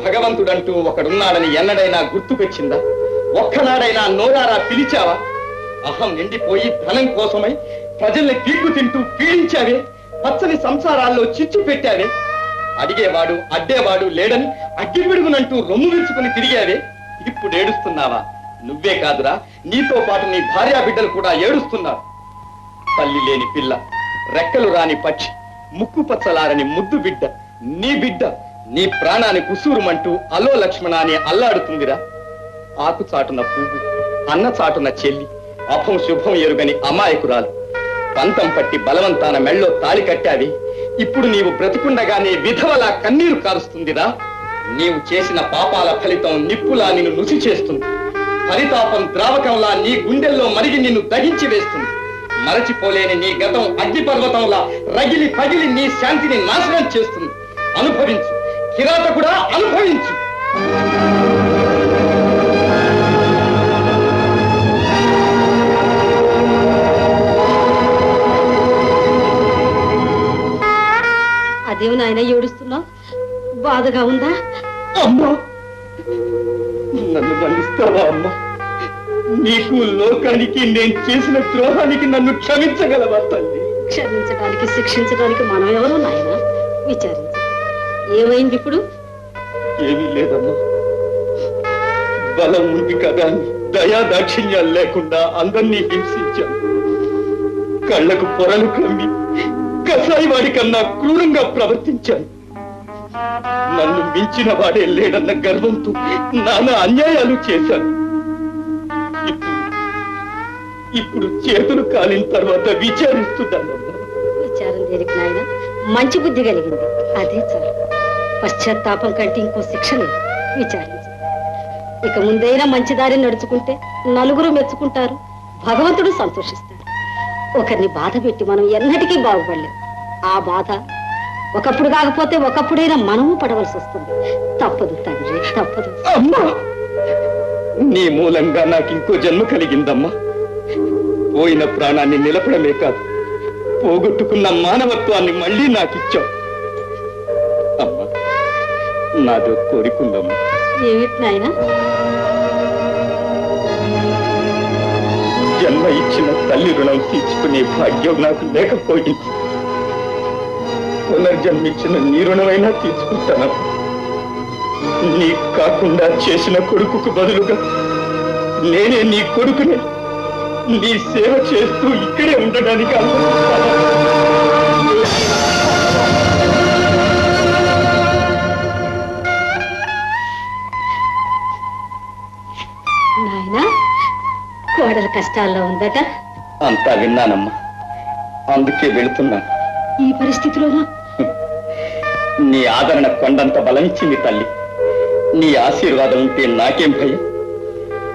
భగవంతుడంటూ ఒకడున్నాడని ఎన్నడైనా గుర్తుకొచ్చిందా? ఒక్కనాడైనా నోరారా పిలిచావా? అహం నిండిపోయి ధనం కోసమై ప్రజల్ని పీక్కు తింటూ పీడించావే, పచ్చని సంసారాల్లో చిచ్చు పెట్టావే. అడిగేవాడు అడ్డేవాడు లేడని అగ్గిపిడుగునంటూ రొమ్ము విరుచుకుని తిరిగావే. ఇప్పుడు ఏడుస్తున్నావా? నువ్వే కాదురా, నీతో పాటు నీ భార్యా బిడ్డలు కూడా ఏడుస్తున్నారు. తల్లి లేని పిల్ల, రెక్కలు రాని పక్షి, ముక్కు పచ్చలారని ముద్దు బిడ్డ, నీ బిడ్డ నీ ప్రాణాన్ని కుసూరుమంటూ అలో లక్ష్మణ అని అల్లాడుతుందిరా. ఆకు చాటున పువ్వు, అన్న చాటున చెల్లి, అభం శుభం ఎరుగని అమాయకురాలు. పంతం పట్టి బలవంతాన మెళ్ళో తాళి కట్టావి. ఇప్పుడు నీవు బ్రతికుండగానే విధవలా కన్నీరు కారుస్తుందిరా. నీవు చేసిన పాపాల ఫలితం నిప్పులా నిన్ను నుసి చేస్తుంది. పరితాపం ద్రావకంలా నీ గుండెల్లో మరిగి నిన్ను దహించి వేస్తుంది. మరచిపోలేని నీ గతం అగ్నిపర్వతంలా రగిలి పగిలి నీ శాంతిని నాశనం చేస్తుంది. అనుభవించు కిరాతకుడా, అనుభవించు. అదేమి నాయన ఏడుస్తున్నావు? బాధగా ఉందా? అమ్మా, నన్ను మన్నిస్తావా అమ్మా? నీకు లోకానికి నేను చేసిన ద్రోహానికి నన్ను క్షమించగలవా తల్లి? క్షమించడానికి శిక్షించడానికి మనం ఎవరు నాయన? విచారించు. ఏమైంది ఇప్పుడు? ఏమీ లేదమ్మా. బలం ఉంది కదా, దయా దాక్షిణ్యాలు లేకుండా అందరినీ హింసించాను. కళ్ళకు పొరలు కమ్మి కసాయి వాడి కన్నా క్రూరంగా ప్రవర్తించాను. నన్ను మించిన వాడే లేడన్న గర్వంతో నానా అన్యాయాలు చేశాను. ఇప్పుడు చేతులు కాలిన తర్వాత విచారిస్తున్నానమ్మా. విచారం దేనికి నాయన? మంచి బుద్ధి కలిగింది, అదే చాలు. పశ్చాత్తాపం కంటే ఇంకో శిక్ష లేదు. విచారించు. ఇక ముందైనా మంచి దారి నడుచుకుంటే నలుగురు మెచ్చుకుంటారు, భగవంతుడు సంతోషిస్తాడు. ఒకరిని బాధ పెట్టి మనం ఎన్నటికీ బాగుపడలేం. ఆ బాధ ఒకప్పుడు కాకపోతే ఒకప్పుడైనా మనము పడవలసి వస్తుంది. తప్పదు తండ్రి, తప్పదు. అమ్మా, నీ మూలంగా నాకు ఇంకో జన్మ కలిగిందమ్మా. పోయిన ప్రాణాన్ని నిలపడమే కాదు, పోగొట్టుకున్న మానవత్వాన్ని మళ్ళీ నాకిచ్చావు. అమ్మా, నాదో కోరికుందమ్మా. ఏమిటి నాయన? జన్మ ఇచ్చిన తల్లి రుణం తీర్చుకునే భాగ్యం నాకు లేకపోయింది. పునర్జన్మించిన నీ రుణమైనా తీర్చుకుంటానమ్మా. నీకు కాకుండా చేసిన కొడుకుకు బదులుగా నేనే నీ కొడుకునే నీ సేవ చేస్తూ ఇక్కడే ఉండడానికి నాయనా, కోడల కష్టాల్లో ఉందట. అంతా విన్నానమ్మా, అందుకే వెళుతున్నాను. ఈ పరిస్థితిలోనూ నీ ఆదరణ కొండంత బలమిచ్చింది తల్లి. నీ ఆశీర్వాదం ఉంటే నాకేం భయం.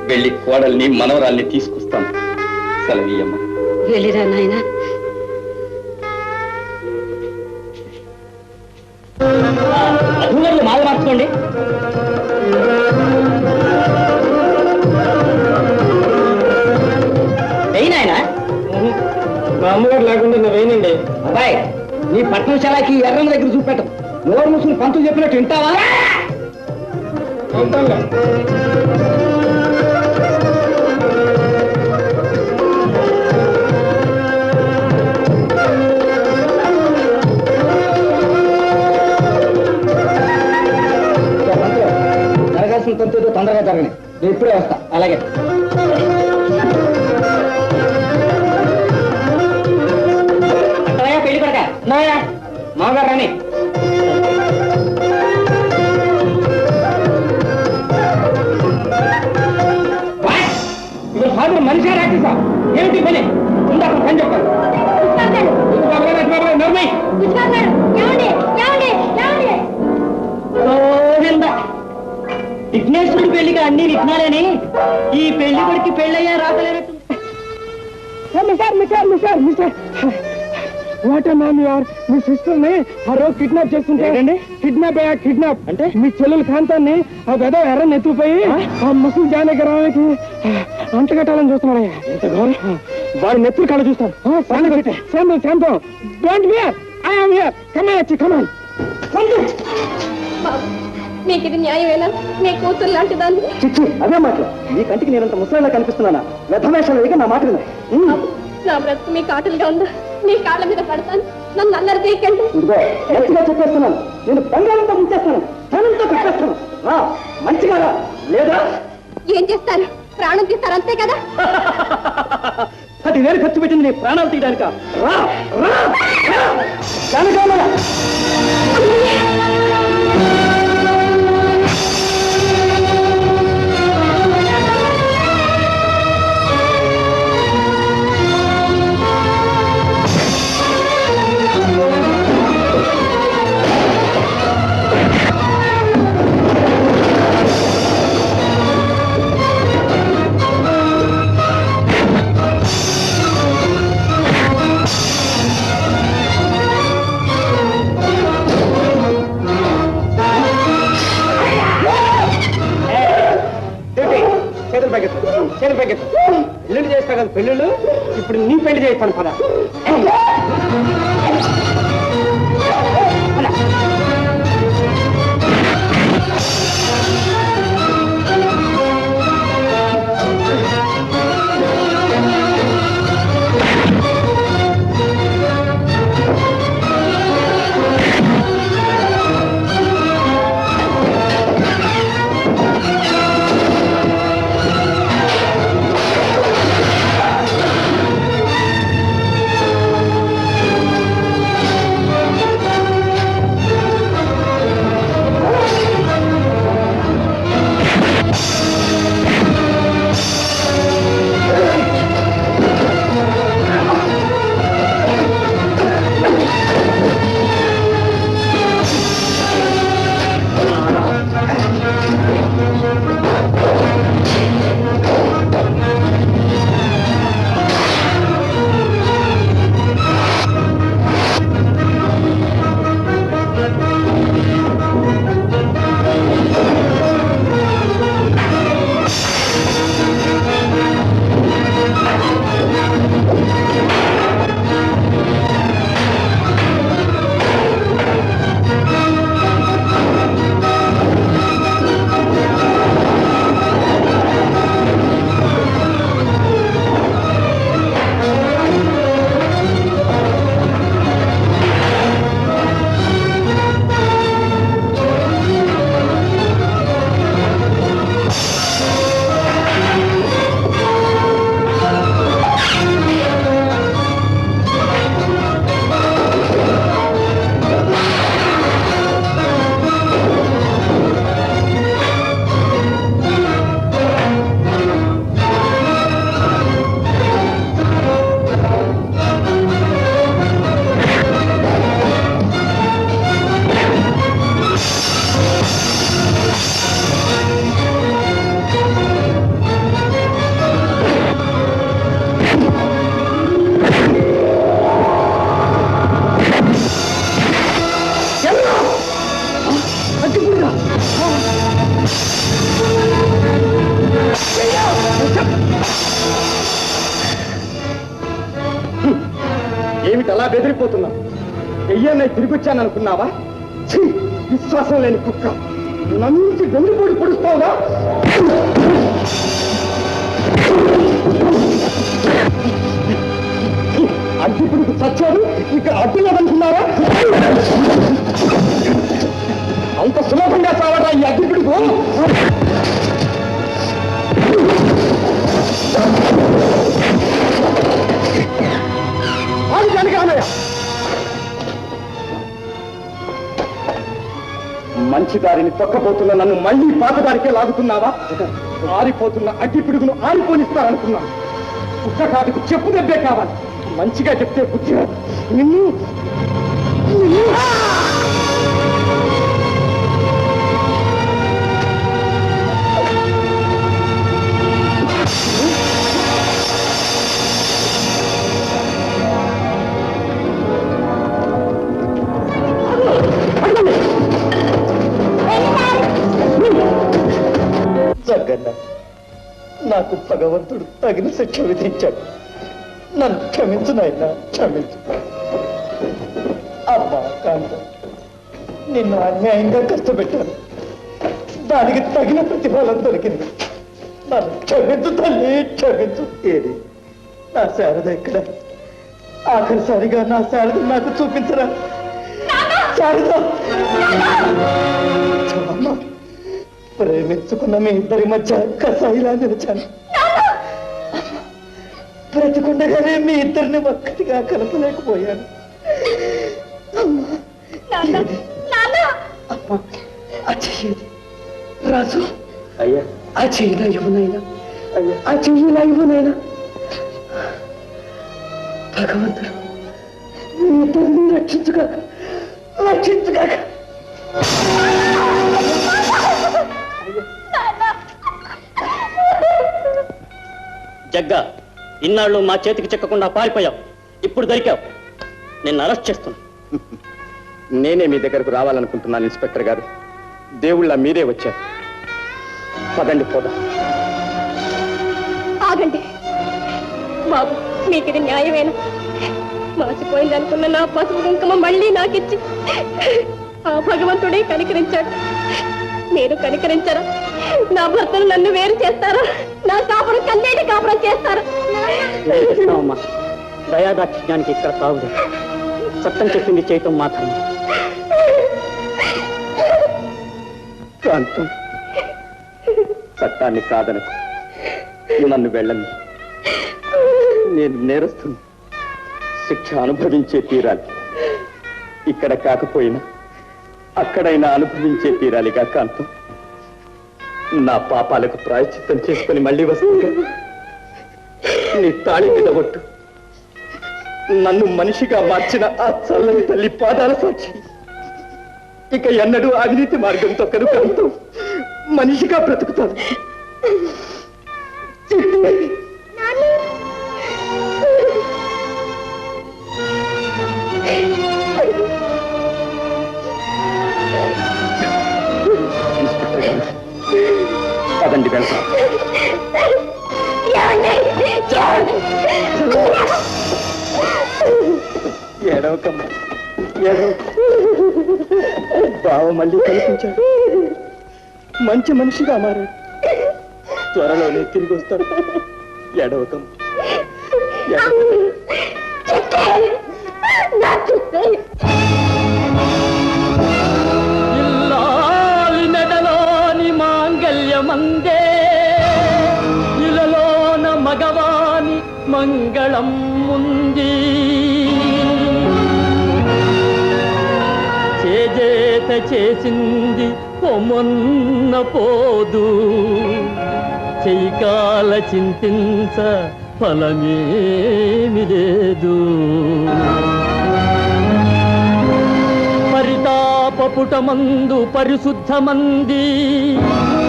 వెళ్ళి కోడల్ని మనవరాల్ని తీసుకొస్తాను. సెలవీయమ్మా. వెళ్ళిరా నాయనా. అధువర్లు మాల మార్చుకోండి. వెయినాయనా? మా అమ్మగారు లేకుండా నువ్వు వేయనండి. అబ్బాయి, నీ పట్నం చలాకి ఎర్రన్న దగ్గర చూపెట్టం. నోరు మూసుకుని పంతులు చెప్పినట్టు వింటావా? జరగాల్సిన తంతు ఏదో తొందరగా జరగని. నేను ఇప్పుడే వస్తా. అలాగే. పెళ్లి కొడక నాయా మామగారు రాని. ఫాదర్ మనిషి రాక్షసా? ఏమిటి పని? ఉందా పని చెప్పాలి. విఘ్నేశ్వరుడి పెళ్లికి అన్ని విఘ్నాలని ఈ పెళ్లి కొడికి పెళ్ళయ్యా రాకలేనట్టు. వాట్ మ్యామ్, మీ సిస్టర్ ని ఆ రోజు కిడ్నాప్ చేస్తుంటే కిడ్నాప్ అంటే మీ చెల్లెలు కాంతాన్ని ఆ పెద్ద ఎర్రని ఎత్తుకుపోయి ఆ ముస్లిం జానకి అంటగట్టాలని చూస్తున్నాడయ్యా. ఎంత గౌరవం! వాడి నెత్తులు కళ్ళ చూస్తాను. శాంతం don't hear, I am here. Come on. బాబు మీకు ఇది న్యాయమేనా? మీ కూతురు లాంటి దాన్ని చిచ్చి అదే మాటలు నీ కంటికి నేనంత ముసలిలా కనిపిస్తున్నానా? వ్యధమేషాలు వేయక నా మాట విను. నా బ్రతుకు మీకు ఆటలుగా ఉందా? మీ కాళ్ళ మీద పడతాను, నన్ను అల్లరి తీయకండి. ఇదిగో మంచిగా చెప్పేస్తున్నాను, నేను బంగారంతో ముంచేస్తాను, ధనంతో కట్టేస్తాను. రా మంచిగా రా, లేదా ఏం చేస్తారు? ప్రాణం తీస్తారు అంతే కదా? 10,000 ఖర్చు పెట్టింది నీ ప్రాణాలు తీయడానిక? రా రా పెళ్ళిళ్ళు చేస్తా కదా పెళ్ళిళ్ళు, ఇప్పుడు నీ పెళ్లి చేస్తాను పద. ఏమిటి అలా బెదిరిపోతున్నా? దెయ్యాన్ని తిరిగొచ్చాను అనుకున్నావా? విశ్వాసం లేని కుక్క, నన్ను వెన్నుపోటు పొడుస్తావుగా? అడ్డిపుడికి చచ్చాడు, ఇక్కడ అడ్డు లేదనుకున్నారా? అంత సులభంగా చావడా ఈ అడ్డిపుడికు? మంచి దారిని తొక్కపోతున్న నన్ను మళ్ళీ పాతదారికే లాగుతున్నావా? ఆరిపోతున్న అగ్గి పిడుగును ఆరిపోనిస్తారనుకున్నాను. కుక్క కాదుకు చెప్పు దెబ్బే కావాలి. మంచిగా చెప్తే బుద్ధి రాదు. నిన్ను జగన్న, నాకు భగవంతుడు తగిన శిక్ష విధించాడు. నన్ను క్షమించు నాయనా, క్షమించు. అమ్మా కాంత, నిన్ను అన్యాయంగా కష్టపెట్టాను. దానికి తగిన ప్రతిఫలం దొరికింది. నన్ను క్షమించు తల్లి, క్షమించు. ఏది నా శారద ఎక్కడ? ఆఖరిసారిగా నా శారద నాకు చూపించరా? శారద, అమ్మా, ప్రేమించుకున్న మీ ఇద్దరి మధ్య కసాయిలా నిలిచాను. బ్రతికుండగానే మీ ఇద్దరిని ఒక్కటిగా కలపలేకపోయాను. అమ్మా, ఆ చెయ్యేది రాజు. అయ్యా, ఆ చెయ్యిలా ఇవ్వనైనా, అయ్యా, ఆ చెయ్యిలా ఇవ్వనైనా. భగవంతుడు మీ ఇద్దరిని రక్షించుగాక, రక్షించుగాక. జగ్గా, ఇన్నాళ్ళు మా చేతికి చిక్కకుండా పారిపోయావు. ఇప్పుడు దొరికావు. నిన్ను అరెస్ట్ చేస్తున్నా. నేనే మీ దగ్గరకు రావాలనుకుంటున్నాను ఇన్స్పెక్టర్ గారు. దేవుళ్ళ మీరే వచ్చారు. పదండి పోదాం. ఆగండి బాబు, మీకు ఇది న్యాయమేనా? మర్చిపోయింది అనుకున్న నా పసుపు కుంకుమ మళ్ళీ నాకిచ్చి ఆ భగవంతుడే కనికరించాడు. మీరు కనికరించారా? నా భర్తను నన్ను వేరు చేస్తారా? నా కాపురం కన్నేటి కాపురం చేస్తారా? అమ్మా, దయాదాక్షిణ్యానికి ఇక్కడ తాగుదు. చట్టం చెప్పింది చేయటం మాత్రమే. కాంతం, చట్టాన్ని కాదనకు. నన్ను వెళ్ళండి. నేను నేరస్తుని. శిక్ష అనుభవించే తీరాలి. ఇక్కడ కాకపోయినా అక్కడైనా అనుభవించే తీరాలిగా కాంతం. నా పాపాలకు ప్రాయశ్చిత్తం చేసుకుని మళ్ళీ వస్తుంది. నీ తాళి మీద ఒట్టు. నన్ను మనిషిగా మార్చిన ఆ చల్లని తల్లి పాదాల సాక్షి. ఇక ఎన్నడూ అవినీతి మార్గంతో కనుక మనిషిగా బ్రతుకుతాను. పదండి వెళ్తాం. ఏడవకమ్మా, ఏడవ. బావ మళ్ళీ కనిపించాడు. మంచి మనిషిగా మారాడు. త్వరలోనే తిరిగి వస్తాడు. ఏడవకమ్మా. ఇల్లాలి మెడలోని మాంగల్యమందే, ఇలలోన మగవాని మంగళం ఉంది. చేజేత చేసింది పొమ్మొన్న పోదు, చైకాల చింతించ ఫలమేమి లేదు. పరితాపపుటమందు పరిశుద్ధమంది,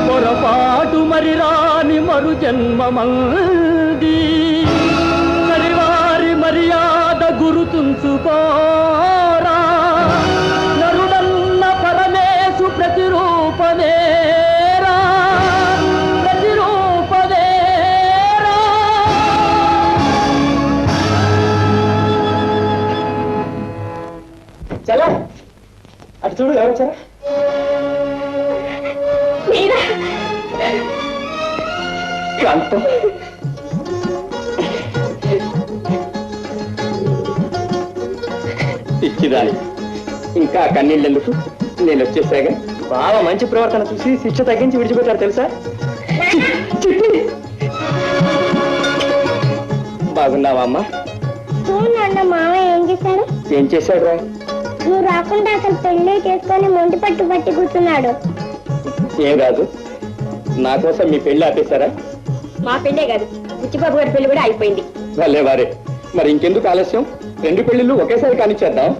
పొరపాటు మరి రాని మరు జన్మమంది. సరివారి మర్యాద గురుతుంచుకోరా, నరుడన్న పరమేశు ప్రతిరూపనేరా, ప్రతిరూపనేరా. చలా, అటు చూడు, ఎవరు వచ్చారా? కాంతం, ఇచ్చిరాలి. ఇంకా కన్నీళ్ళెందుకు? నేను వచ్చేసాగా. బావ మంచి ప్రవర్తన చూసి శిక్ష తగ్గించి విడిచిపెట్టారు తెలుసా? బాగున్నావా అమ్మా? నాన్న, మామయ్య ఏం చేశాడు? ఏం చేశాడు రా? నువ్వు రాకుండా అసలు పెళ్లి చేసుకొని మొండి పట్టు పట్టి కూర్చున్నాడు. ఏం రాదు, నా కోసం మీ పెళ్లి ఆపేశారా? మా పెళ్ళే కాదు, బుచ్చిబాబు గారి పెళ్లి కూడా అయిపోయింది. భలే వారే. మరి ఇంకెందుకు ఆలస్యం? 2 పెళ్లిళ్ళు ఒకేసారి కానిచ్చేద్దాం.